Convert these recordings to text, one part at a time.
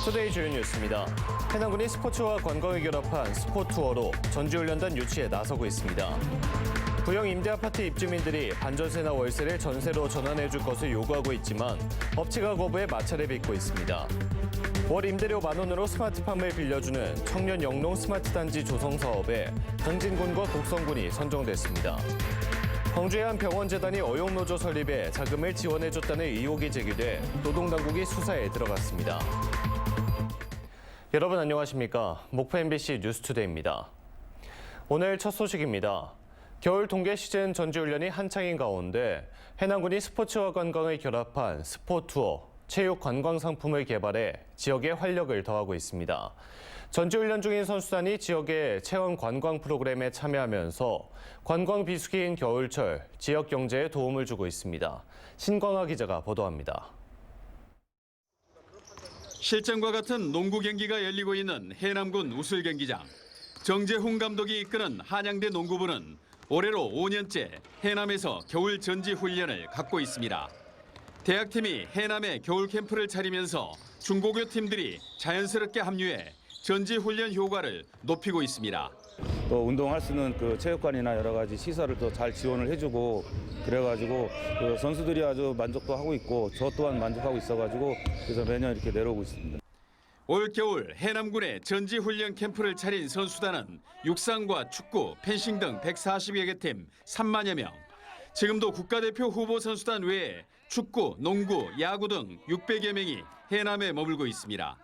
투데이 주요 뉴스입니다. 해남군이 스포츠와 관광을 결합한 스포투어로 전지훈련단 유치에 나서고 있습니다. 구형 임대 아파트 입주민들이 반전세나 월세를 전세로 전환해줄 것을 요구하고 있지만 업체가 거부해 마찰을 빚고 있습니다. 월 임대료 10,000원으로 스마트팜을 빌려주는 청년 영농 스마트 단지 조성 사업에 강진군과 곡성군이 선정됐습니다. 광주의 한 병원재단이 어용노조 설립에 자금을 지원해줬다는 의혹이 제기돼 노동당국이 수사에 들어갔습니다. 여러분 안녕하십니까? 목포 MBC 뉴스투데이입니다. 오늘 첫 소식입니다. 겨울 동계 시즌 전지훈련이 한창인 가운데 해남군이 스포츠와 관광을 결합한 스포투어, 체육 관광 상품을 개발해 지역에 활력을 더하고 있습니다. 전지훈련 중인 선수단이 지역의 체험 관광 프로그램에 참여하면서 관광 비수기인 겨울철 지역 경제에 도움을 주고 있습니다. 신광하 기자가 보도합니다. 실전과 같은 농구 경기가 열리고 있는 해남군 우슬 경기장. 정재홍 감독이 이끄는 한양대 농구부는 올해로 5년째 해남에서 겨울 전지 훈련을 갖고 있습니다. 대학팀이 해남에 겨울 캠프를 차리면서 중고교 팀들이 자연스럽게 합류해 전지 훈련 효과를 높이고 있습니다. 또 운동할 수 있는 그 체육관이나 여러 가지 시설을 또 잘 지원을 해주고 그래가지고 그 선수들이 아주 만족도 하고 있고 저 또한 만족하고 있어가지고 그래서 매년 이렇게 내려오고 있습니다. 올 겨울 해남군의 전지 훈련 캠프를 차린 선수단은 육상과 축구, 펜싱 등 140여 개 팀 3만여 명. 지금도 국가대표 후보 선수단 외에 축구, 농구, 야구 등 600여 명이 해남에 머물고 있습니다.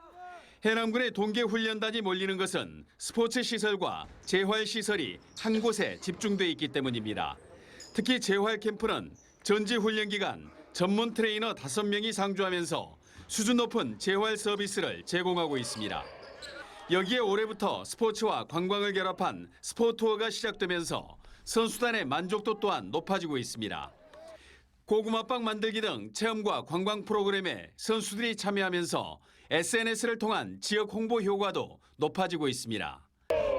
해남군의 동계 훈련단이 몰리는 것은 스포츠 시설과 재활 시설이 한 곳에 집중돼 있기 때문입니다. 특히 재활 캠프는 전지 훈련 기간 전문 트레이너 5명이 상주하면서 수준 높은 재활 서비스를 제공하고 있습니다. 여기에 올해부터 스포츠와 관광을 결합한 스포투어가 시작되면서 선수단의 만족도 또한 높아지고 있습니다. 고구마빵 만들기 등 체험과 관광 프로그램에 선수들이 참여하면서 SNS를 통한 지역 홍보 효과도 높아지고 있습니다.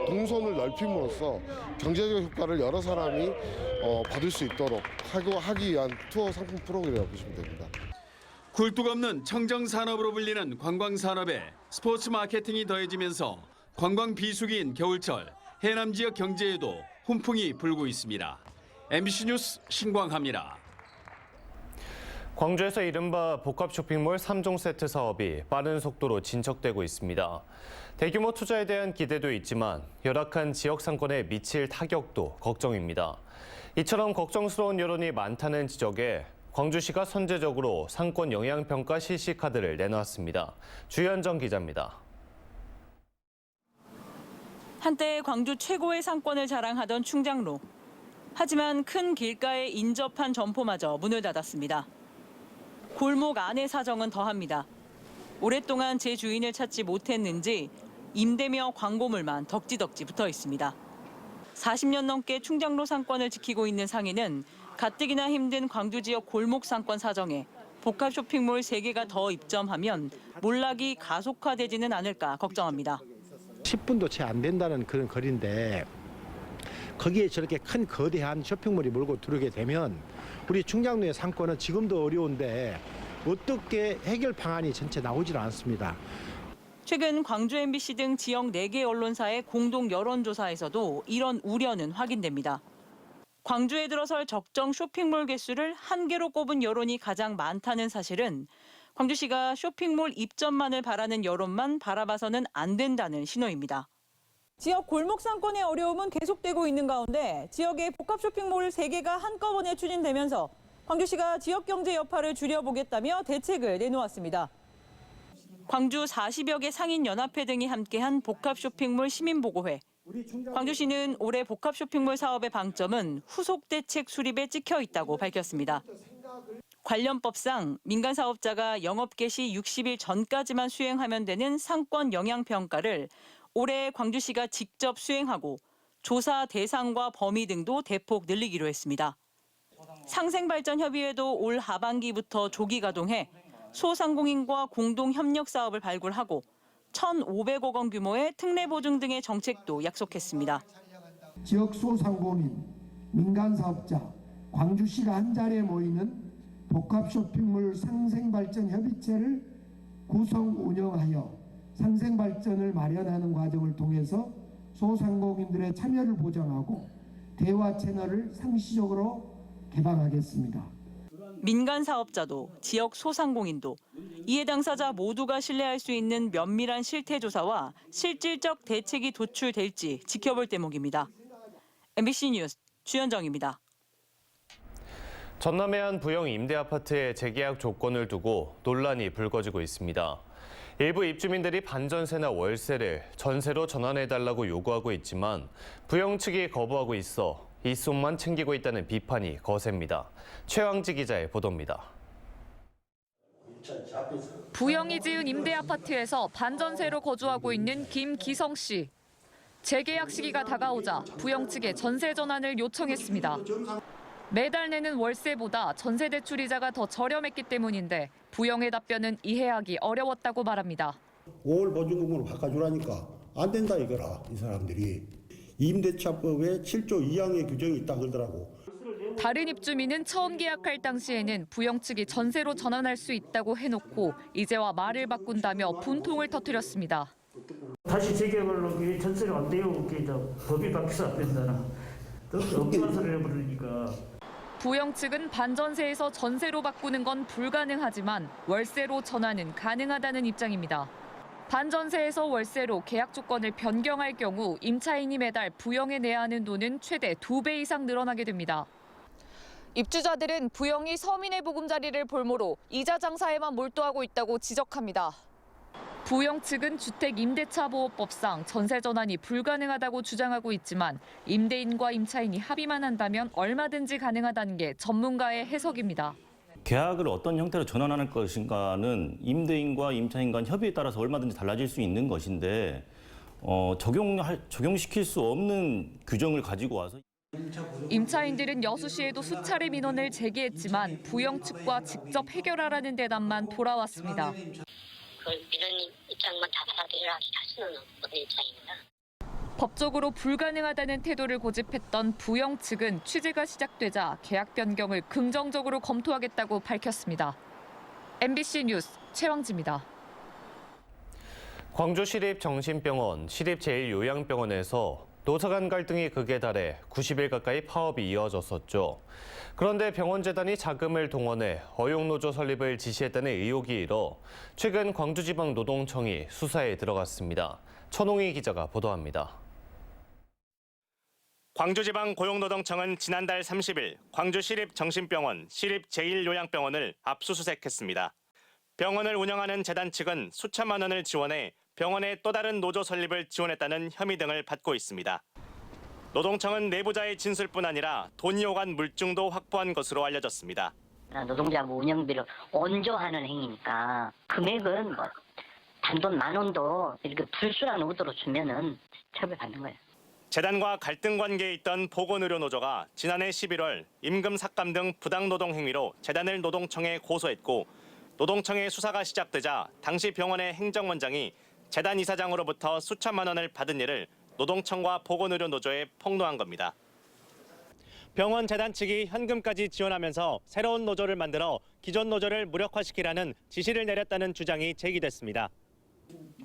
동선을 넓힘으로써 경제적 효과를 여러 사람이 받을 수 있도록 하기 위한 투어 상품 프로그램이라고 보시면 됩니다. 굴뚝 없는 청정산업으로 불리는 관광산업에 스포츠 마케팅이 더해지면서 관광 비수기인 겨울철 해남 지역 경제에도 훈풍이 불고 있습니다. MBC 뉴스 신광하입니다. 광주에서 이른바 복합 쇼핑몰 3종 세트 사업이 빠른 속도로 진척되고 있습니다. 대규모 투자에 대한 기대도 있지만 열악한 지역 상권에 미칠 타격도 걱정입니다. 이처럼 걱정스러운 여론이 많다는 지적에 광주시가 선제적으로 상권 영향평가 실시 카드를 내놨습니다. 주현정 기자입니다. 한때 광주 최고의 상권을 자랑하던 충장로. 하지만 큰 길가에 인접한 점포마저 문을 닫았습니다. 골목 안의 사정은 더합니다. 오랫동안 제 주인을 찾지 못했는지 임대며 광고물만 덕지덕지 붙어 있습니다. 40년 넘게 충장로 상권을 지키고 있는 상인은 가뜩이나 힘든 광주 지역 골목 상권 사정에 복합 쇼핑몰 3개가 더 입점하면 몰락이 가속화되지는 않을까 걱정합니다. 10분도 채 안 된다는 그런 거리인데 거기에 저렇게 큰 거대한 쇼핑몰이 몰고 들어오게 되면 우리 충장로의 상권은 지금도 어려운데 어떻게 해결 방안이 전체 나오질 않습니다. 최근 광주 MBC 등 지역 4개 언론사의 공동 여론조사에서도 이런 우려는 확인됩니다. 광주에 들어설 적정 쇼핑몰 개수를 1개로 꼽은 여론이 가장 많다는 사실은 광주시가 쇼핑몰 입점만을 바라는 여론만 바라봐서는 안 된다는 신호입니다. 지역 골목 상권의 어려움은 계속되고 있는 가운데 지역의 복합 쇼핑몰 3개가 한꺼번에 추진되면서 광주시가 지역 경제 여파를 줄여보겠다며 대책을 내놓았습니다. 광주 40여 개 상인연합회 등이 함께한 복합 쇼핑몰 시민보고회. 광주시는 올해 복합 쇼핑몰 사업의 방점은 후속 대책 수립에 찍혀 있다고 밝혔습니다. 관련법상 민간 사업자가 영업 개시 60일 전까지만 수행하면 되는 상권 영향 평가를 올해 광주시가 직접 수행하고 조사 대상과 범위 등도 대폭 늘리기로 했습니다. 상생발전협의회도 올 하반기부터 조기 가동해 소상공인과 공동 협력 사업을 발굴하고 1,500억 원 규모의 특례 보증 등의 정책도 약속했습니다. 지역 소상공인, 민간 사업자, 광주시가 한자리에 모이는 복합 쇼핑몰 상생발전 협의체를 구성 운영하여 상생 발전을 마련하는 과정을 통해서 소상공인들의 참여를 보장하고 대화 채널을 상시적으로 개방하겠습니다. 민간 사업자도 지역 소상공인도 이해 당사자 모두가 신뢰할 수 있는 면밀한 실태 조사와 실질적 대책이 도출될지 지켜볼 대목입니다. MBC 뉴스 주현정입니다. 전남의 한 부영 임대아파트의 재계약 조건을 두고 논란이 불거지고 있습니다. 일부 입주민들이 반전세나 월세를 전세로 전환해달라고 요구하고 있지만 부영 측이 거부하고 있어 이손만 챙기고 있다는 비판이 거셉니다. 최왕지 기자의 보도입니다. 부영이 지은 임대아파트에서 반전세로 거주하고 있는 김기성 씨. 재계약 시기가 다가오자 부영 측에 전세 전환을 요청했습니다. 매달 내는 월세보다 전세 대출 이자가 더 저렴했기 때문인데 부영의 답변은 이해하기 어려웠다고 말합니다. 5월 보증금으로 바꿔주라니까 안 된다 이거라 이 사람들이. 임대차법에 7조 2항의 규정이 있다 그러더라고. 다른 입주민은 처음 계약할 당시에는 부영 측이 전세로 전환할 수 있다고 해놓고 이제와 말을 바꾼다며 분통을 터뜨렸습니다. 다시 재계약을 전세가 안 돼요. 법이 바뀌어서 안 된다나. 엉뚱한 소리를 부르니까. 부영 측은 반전세에서 전세로 바꾸는 건 불가능하지만 월세로 전환은 가능하다는 입장입니다. 반전세에서 월세로 계약 조건을 변경할 경우 임차인이 매달 부영에 내야 하는 돈은 최대 2배 이상 늘어나게 됩니다. 입주자들은 부영이 서민의 보금자리를 볼모로 이자 장사에만 몰두하고 있다고 지적합니다. 부영 측은 주택임대차보호법상 전세 전환이 불가능하다고 주장하고 있지만 임대인과 임차인이 합의만 한다면 얼마든지 가능하다는 게 전문가의 해석입니다. 계약을 어떤 형태로 전환하는 것인가는 임대인과 임차인 간 협의에 따라서 얼마든지 달라질 수 있는 것인데 적용시킬 수 없는 규정을 가지고 와서 임차인들은 여수시에도 수차례 민원을 제기했지만 부영 측과 직접 해결하라는 대답만 돌아왔습니다. 그 민원인 입장만 다 받아들이라 할 수는 없는 입장입니다. 법적으로 불가능하다는 태도를 고집했던 부영 측은 취재가 시작되자 계약 변경을 긍정적으로 검토하겠다고 밝혔습니다. MBC 뉴스 최왕지입니다. 광주시립정신병원, 시립-제1요양병원에서 노사 간 갈등이 극에 달해 90일 가까이 파업이 이어졌었죠. 그런데 병원재단이 자금을 동원해 어용노조 설립을 지시했다는 의혹이 일어 최근 광주지방노동청이 수사에 들어갔습니다. 천홍희 기자가 보도합니다. 광주지방고용노동청은 지난달 30일 광주시립정신병원, 시립-제1요양병원을 압수수색했습니다. 병원을 운영하는 재단 측은 수천만 원을 지원해 병원의 또 다른 노조 설립을 지원했다는 혐의 등을 받고 있습니다. 노동청은 내부자의 진술뿐 아니라 돈이 오간 물증도 확보한 것으로 알려졌습니다. 노동자부 운영비를 온조하는 행위니까 금액은 단돈 10,000원도 이렇게 불순한 의도로 주면은 처벌받는 거예요. 재단과 갈등 관계에 있던 보건의료노조가 지난해 11월 임금 삭감 등 부당노동 행위로 재단을 노동청에 고소했고 노동청의 수사가 시작되자 당시 병원의 행정원장이 재단 이사장으로부터 수천만 원을 받은 일을 노동청과 보건의료노조에 폭로한 겁니다. 병원 재단 측이 현금까지 지원하면서 새로운 노조를 만들어 기존 노조를 무력화시키라는 지시를 내렸다는 주장이 제기됐습니다.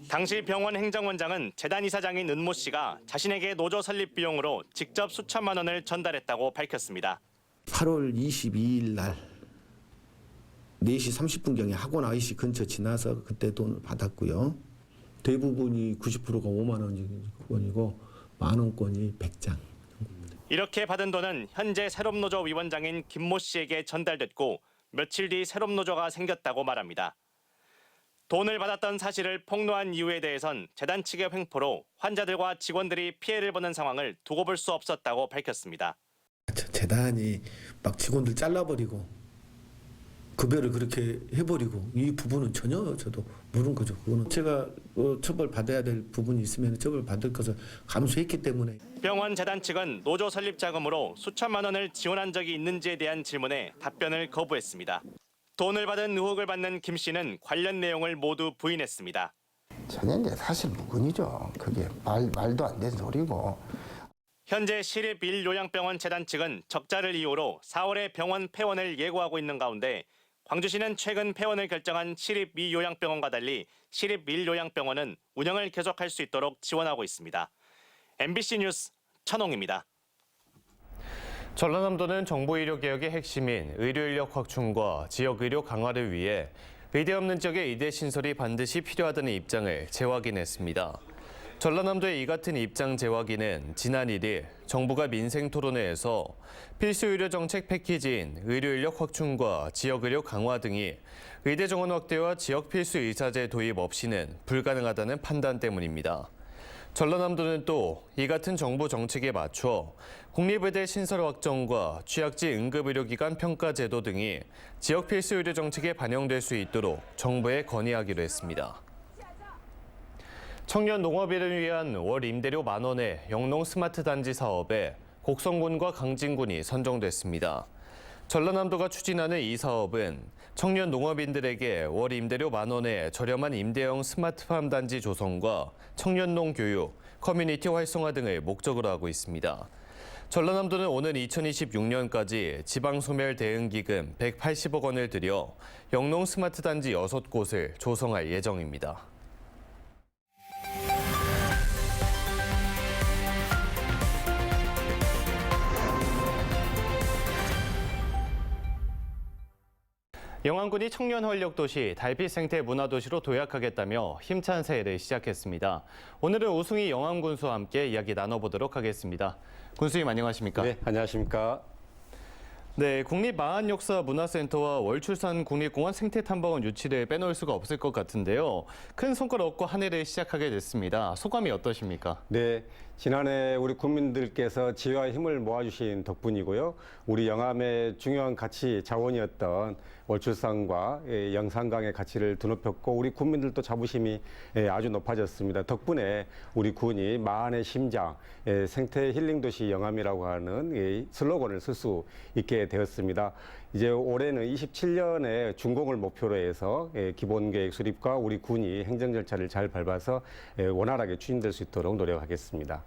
당시 병원 행정원장은 재단 이사장인 은모 씨가 자신에게 노조 설립 비용으로 직접 수천만 원을 전달했다고 밝혔습니다. 8월 22일 날 4시 30분경에 학원 IC 근처 지나서 그때 돈을 받았고요. 대부분이 90%가 5만 원이고 만 원권이 100장. 이렇게 받은 돈은 현재 새롭노조 위원장인 김모 씨에게 전달됐고 며칠 뒤 새롭노조가 생겼다고 말합니다. 돈을 받았던 사실을 폭로한 이유에 대해선 재단 측의 횡포로 환자들과 직원들이 피해를 보는 상황을 두고 볼 수 없었다고 밝혔습니다. 재단이 막 직원들 잘라버리고 급여를 그렇게 해버리고 이 부분은 전혀 저도 모르는 거죠. 그거는 제가 처벌 받아야 될 부분이 있으면 처벌 받을 것을 감수했기 때문에. 병원 재단 측은 노조 설립 자금으로 수천만 원을 지원한 적이 있는지에 대한 질문에 답변을 거부했습니다. 돈을 받은 의혹을 받는 김 씨는 관련 내용을 모두 부인했습니다. 전혀 이제 사실 무근이죠. 그게 말도 안 되는 소리고. 현재 시립1요양병원 재단 측은 적자를 이유로 4월에 병원 폐원을 예고하고 있는 가운데 광주시는 최근 폐원을 결정한 시립미요양병원과 달리 시립밀요양병원은 운영을 계속할 수 있도록 지원하고 있습니다. MBC 뉴스 천홍입니다. 전라남도는 정보의료개혁의 핵심인 의료인력 확충과 지역의료 강화를 위해 의대 없는 지역의 의대 신설이 반드시 필요하다는 입장을 재확인했습니다. 전라남도의 이 같은 입장 재확인은 지난 1일 정부가 민생토론회에서 필수의료정책 패키지인 의료인력 확충과 지역의료 강화 등이 의대 정원 확대와 지역 필수 의사제 도입 없이는 불가능하다는 판단 때문입니다. 전라남도는 또 이 같은 정부 정책에 맞춰 국립의대 신설 확정과 취약지 응급의료기관 평가 제도 등이 지역 필수 의료 정책에 반영될 수 있도록 정부에 건의하기로 했습니다. 청년 농업인을 위한 월 임대료 10,000원의 영농 스마트 단지 사업에 곡성군과 강진군이 선정됐습니다. 전라남도가 추진하는 이 사업은 청년 농업인들에게 월 임대료 10,000원의 저렴한 임대형 스마트팜 단지 조성과 청년농 교육, 커뮤니티 활성화 등을 목적으로 하고 있습니다. 전라남도는 오는 2026년까지 지방소멸 대응기금 180억 원을 들여 영농 스마트 단지 6곳을 조성할 예정입니다. 영암군이 청년 활력 도시, 달빛 생태 문화 도시로 도약하겠다며 힘찬 새해를 시작했습니다. 오늘은 우승희 영암 군수와 함께 이야기 나눠보도록 하겠습니다. 군수님 안녕하십니까? 네, 안녕하십니까? 네, 국립마한역사문화센터와 월출산 국립공원 생태탐방원 유치를 빼놓을 수가 없을 것 같은데요. 큰 성과를 얻고 한 해를 시작하게 됐습니다. 소감이 어떠십니까? 네, 지난해 우리 국민들께서 지혜와 힘을 모아주신 덕분이고요. 우리 영암의 중요한 가치 자원이었던 월출산과 영산강의 가치를 드높였고 우리 국민들도 자부심이 아주 높아졌습니다. 덕분에 우리 군이 마한의 심장, 생태 힐링 도시 영암이라고 하는 슬로건을 쓸 수 있게 되었습니다. 이제 올해는 27년에 준공을 목표로 해서 기본계획 수립과 우리 군이 행정 절차를 잘 밟아서 원활하게 추진될 수 있도록 노력하겠습니다.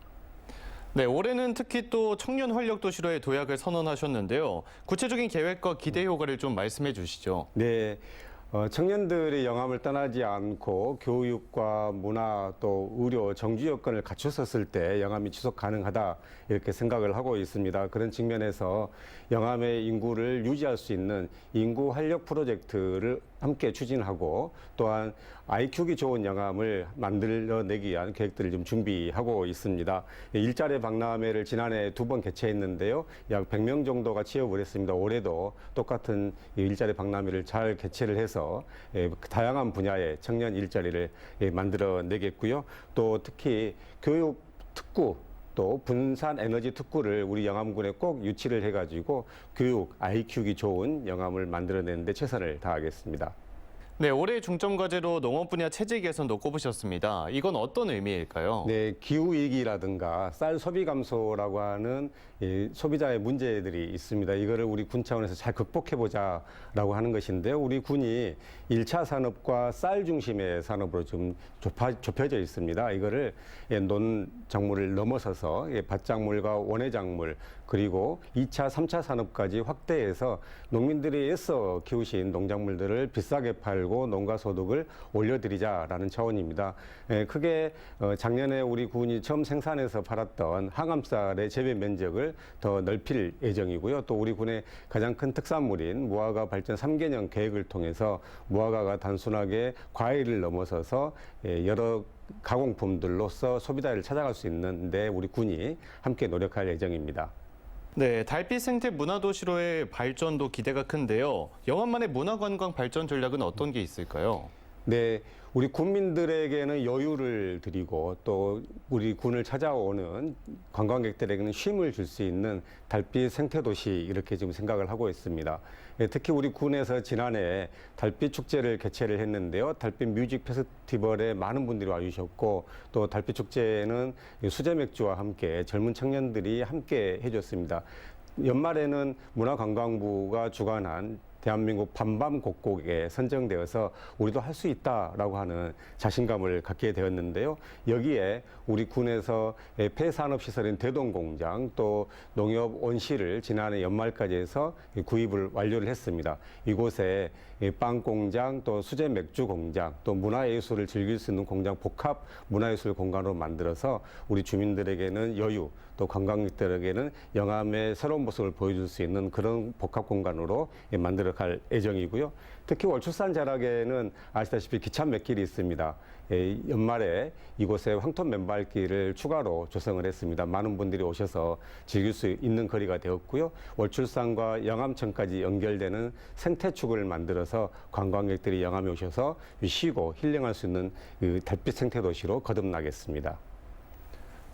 네, 올해는 특히 또 청년 활력 도시로의 도약을 선언하셨는데요. 구체적인 계획과 기대 효과를 좀 말씀해 주시죠. 네. 청년들이 영암을 떠나지 않고 교육과 문화 또 의료 정주 여건을 갖췄었을 때 영암이 지속 가능하다 이렇게 생각을 하고 있습니다. 그런 측면에서 영암의 인구를 유지할 수 있는 인구 활력 프로젝트를 함께 추진하고 또한 IQ기 좋은 영암을 만들어내기 위한 계획들을 좀 준비하고 있습니다. 일자리 박람회를 지난해 2번 개최했는데요. 약 100명 정도가 취업을 했습니다. 올해도 똑같은 일자리 박람회를 잘 개최를 해서 다양한 분야의 청년 일자리를 만들어내겠고요. 또 특히 교육 특구 또 분산 에너지 특구를 우리 영암군에 꼭 유치를 해가지고 교육, IQ기 좋은 영암을 만들어내는데 최선을 다하겠습니다. 네, 올해 중점 과제로 농업 분야 체질 개선도 꼽으셨습니다. 이건 어떤 의미일까요? 네, 기후 위기라든가 쌀 소비 감소라고 하는 소비자의 문제들이 있습니다. 이거를 우리 군 차원에서 잘 극복해보자라고 하는 것인데요. 우리 군이 1차 산업과 쌀 중심의 산업으로 좀 좁혀져 있습니다. 이거를 논작물을 넘어서서 밭작물과 원예작물 그리고 2차, 3차 산업까지 확대해서 농민들이 애써 키우신 농작물들을 비싸게 팔고 농가 소득을 올려드리자라는 차원입니다. 크게 작년에 우리 군이 처음 생산해서 팔았던 항암쌀의 재배 면적을 더 넓힐 예정이고요. 또 우리 군의 가장 큰 특산물인 무화과 발전 3개년 계획을 통해서 무화과가 단순하게 과일을 넘어서서 여러 가공품들로서 소비자를 찾아갈 수 있는데 우리 군이 함께 노력할 예정입니다. 네, 달빛 생태 문화도시로의 발전도 기대가 큰데요. 영암만의 문화관광 발전 전략은 어떤 게 있을까요? 네, 우리 국민들에게는 여유를 드리고 또 우리 군을 찾아오는 관광객들에게는 쉼을 줄 수 있는 달빛 생태도시 이렇게 지금 생각을 하고 있습니다. 특히 우리 군에서 지난해 달빛 축제를 개최를 했는데요. 달빛 뮤직 페스티벌에 많은 분들이 와주셨고 또 달빛 축제는 수제 맥주와 함께 젊은 청년들이 함께 해줬습니다. 연말에는 문화관광부가 주관한 대한민국 반밤 곡곡에 선정되어서 우리도 할 수 있다라고 하는 자신감을 갖게 되었는데요. 여기에 우리 군에서 폐산업시설인 대동공장 또 농협 온실을 지난해 연말까지 해서 구입을 완료를 했습니다. 이곳에 빵공장 또 수제 맥주 공장 또 문화예술을 즐길 수 있는 공장 복합 문화예술 공간으로 만들어서 우리 주민들에게는 여유 또 관광객들에게는 영암의 새로운 모습을 보여줄 수 있는 그런 복합 공간으로 만들어 갈 예정이고요. 특히 월출산 자락에는 아시다시피 기차 맷길이 있습니다. 연말에 이곳에 황토 맨발길을 추가로 조성을 했습니다. 많은 분들이 오셔서 즐길 수 있는 거리가 되었고요. 월출산과 영암천까지 연결되는 생태축을 만들어서 관광객들이 영암에 오셔서 쉬고 힐링할 수 있는 달빛 생태도시로 거듭나겠습니다.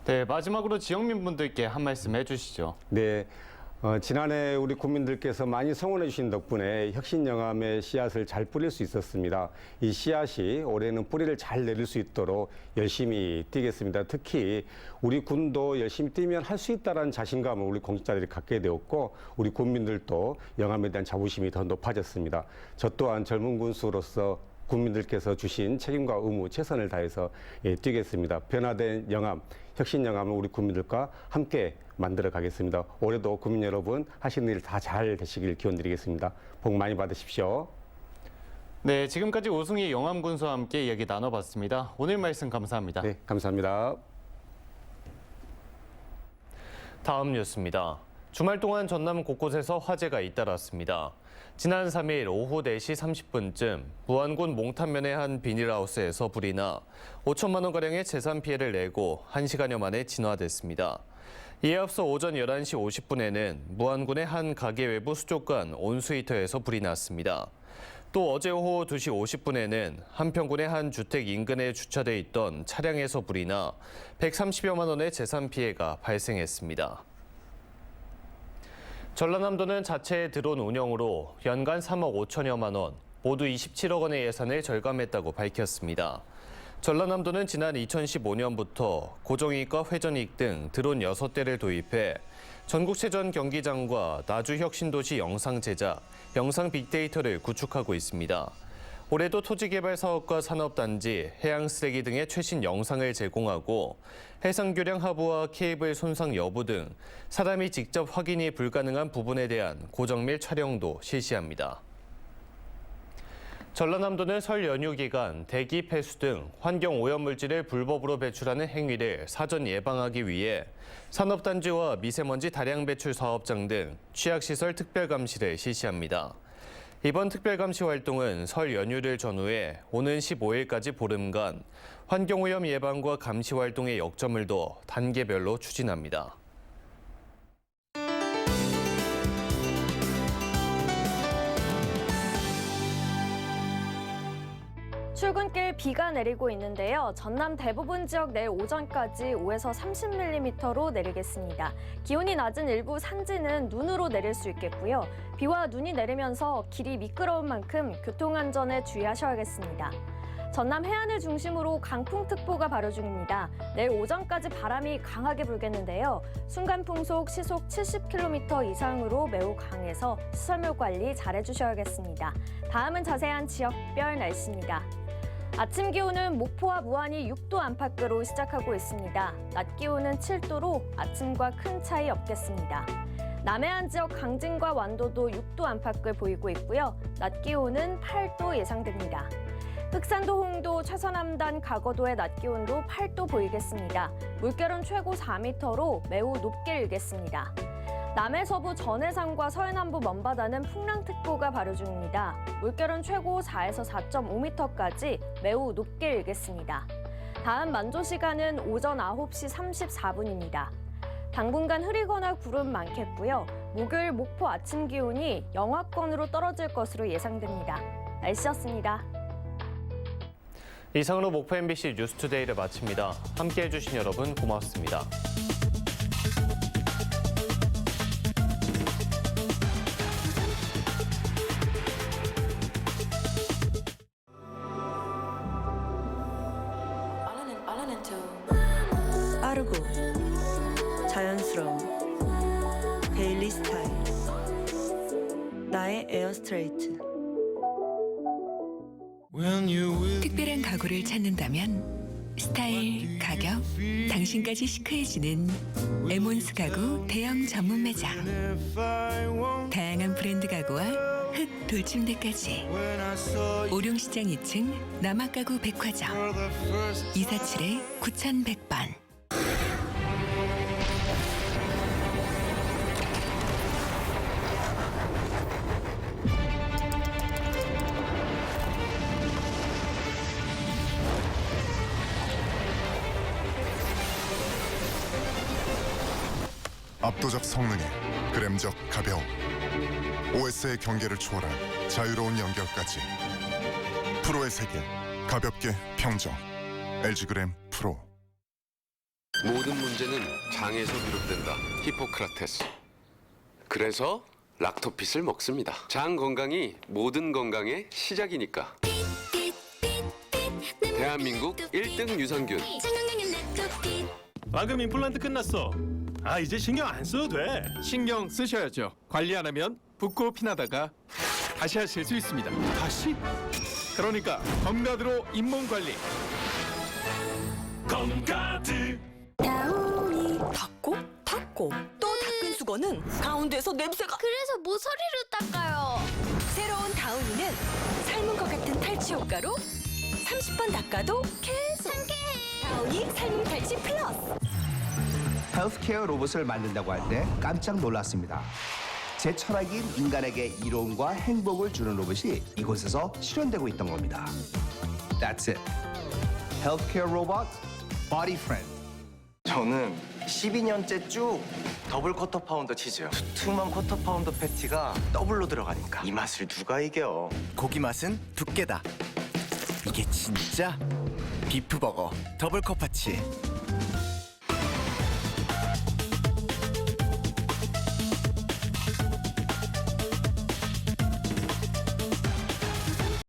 네, 마지막으로 지역민분들께 한 말씀 해주시죠. 네. 지난해 우리 국민들께서 많이 성원해 주신 덕분에 혁신영암의 씨앗을 잘 뿌릴 수 있었습니다. 이 씨앗이 올해는 뿌리를 잘 내릴 수 있도록 열심히 뛰겠습니다. 특히 우리 군도 열심히 뛰면 할 수 있다는 자신감을 우리 공직자들이 갖게 되었고 우리 국민들도 영암에 대한 자부심이 더 높아졌습니다. 저 또한 젊은 군수로서 국민들께서 주신 책임과 의무 최선을 다해서 뛰겠습니다. 변화된 영암, 혁신 영암을 우리 국민들과 함께 만들어 가겠습니다. 올해도 국민 여러분 하시는 일 다 잘 되시길 기원드리겠습니다. 복 많이 받으십시오. 네, 지금까지 오승희 영암군수와 함께 이야기 나눠봤습니다. 오늘 말씀 감사합니다. 네, 감사합니다. 다음 뉴스입니다. 주말 동안 전남 곳곳에서 화재가 잇따랐습니다. 지난 3일 오후 4시 30분쯤 무안군 몽탄면의 한 비닐하우스에서 불이 나 5천만 원가량의 재산 피해를 내고 1시간여 만에 진화됐습니다. 이에 앞서 오전 11시 50분에는 무안군의 한 가게 외부 수족관 온수히터에서 불이 났습니다. 또 어제 오후 2시 50분에는 한평군의 한 주택 인근에 주차돼 있던 차량에서 불이 나 130여만 원의 재산 피해가 발생했습니다. 전라남도는 자체 드론 운영으로 연간 3억 5천여만 원, 모두 27억 원의 예산을 절감했다고 밝혔습니다. 전라남도는 지난 2015년부터 고정이익과 회전이익 등 드론 6대를 도입해 전국체전 경기장과 나주혁신도시 영상 제작, 영상 빅데이터를 구축하고 있습니다. 올해도 토지개발 사업과 산업단지, 해양쓰레기 등의 최신 영상을 제공하고 해상교량 하부와 케이블 손상 여부 등 사람이 직접 확인이 불가능한 부분에 대한 고정밀 촬영도 실시합니다. 전라남도는 설 연휴 기간 대기 폐수 등 환경 오염물질을 불법으로 배출하는 행위를 사전 예방하기 위해 산업단지와 미세먼지 다량 배출 사업장 등 취약시설 특별감시를 실시합니다. 이번 특별감시 활동은 설 연휴를 전후해 오는 15일까지 보름간 환경오염 예방과 감시 활동에 역점을 둬 단계별로 추진합니다. 출근길 비가 내리고 있는데요. 전남 대부분 지역 내일 오전까지 5에서 30mm로 내리겠습니다. 기온이 낮은 일부 산지는 눈으로 내릴 수 있겠고요. 비와 눈이 내리면서 길이 미끄러운 만큼 교통안전에 주의하셔야겠습니다. 전남 해안을 중심으로 강풍특보가 발효 중입니다. 내일 오전까지 바람이 강하게 불겠는데요. 순간풍속 시속 70km 이상으로 매우 강해서 시설물 관리 잘해주셔야겠습니다. 다음은 자세한 지역별 날씨입니다. 아침 기온은 목포와 무안이 6도 안팎으로 시작하고 있습니다. 낮 기온은 7도로 아침과 큰 차이 없겠습니다. 남해안 지역 강진과 완도도 6도 안팎을 보이고 있고요. 낮 기온은 8도 예상됩니다. 흑산도, 홍도, 최서남단, 가거도의 낮 기온도 8도 보이겠습니다. 물결은 최고 4m로 매우 높게 일겠습니다. 남해서부 전해상과 서해남부 먼바다는 풍랑특보가 발효 중입니다. 물결은 최고 4에서 4.5m까지 매우 높게 일겠습니다. 다음 만조 시간은 오전 9시 34분입니다. 당분간 흐리거나 구름 많겠고요. 목요일 목포 아침 기온이 영하권으로 떨어질 것으로 예상됩니다. 날씨였습니다. 이상으로 목포 MBC 뉴스투데이를 마칩니다. 함께해 주신 여러분 고맙습니다. 빠르고 자연스러운 데일리 스타일 나의 에어스트레이트. 특별한 가구를 찾는다면 스타일, 가격, 당신까지 시크해지는 에몬스 가구 대형 전문 매장. 다양한 브랜드 가구와 흑 돌침대까지. 오룡시장 2층 남학가구 백화점 247-9100번. 압도적 성능에 그램적 가벼움, OS의 경계를 초월한 자유로운 연결까지. 프로의 세계, 가볍게 평정. LG 그램 프로. 모든 문제는 장에서 비롯된다. 히포크라테스. 그래서 락토핏을 먹습니다. 장 건강이 모든 건강의 시작이니까. 대한민국 1등 유산균. 방금 임플란트 끝났어. 이제 신경 안 써도 돼. 신경 쓰셔야죠. 관리 안 하면 붓고 피나다가 다시 하실 수 있습니다. 다시? 그러니까 검가드로 잇몸 관리. 검가드. 닦고 또 닦은 수건은 가운데서 냄새가. 그래서 모서리로 닦아요. 새로운 다운이는 삶은 것 같은 탈취 효과로 30번 닦아도 계속 상쾌해. 다운이 삶은 탈취 플러스. 헬스케어 로봇을 만든다고 할 때 깜짝 놀랐습니다. 제 철학인 인간에게 이로움과 행복을 주는 로봇이 이곳에서 실현되고 있던 겁니다. That's it. Healthcare Robot Body Friend. 저는 12년째 쭉 더블 쿼터 파운더 치즈요. 두툼한 쿼터 파운더 패티가 더블로 들어가니까 이 맛을 누가 이겨? 고기 맛은 두께다. 이게 진짜 비프버거 더블 컵파치.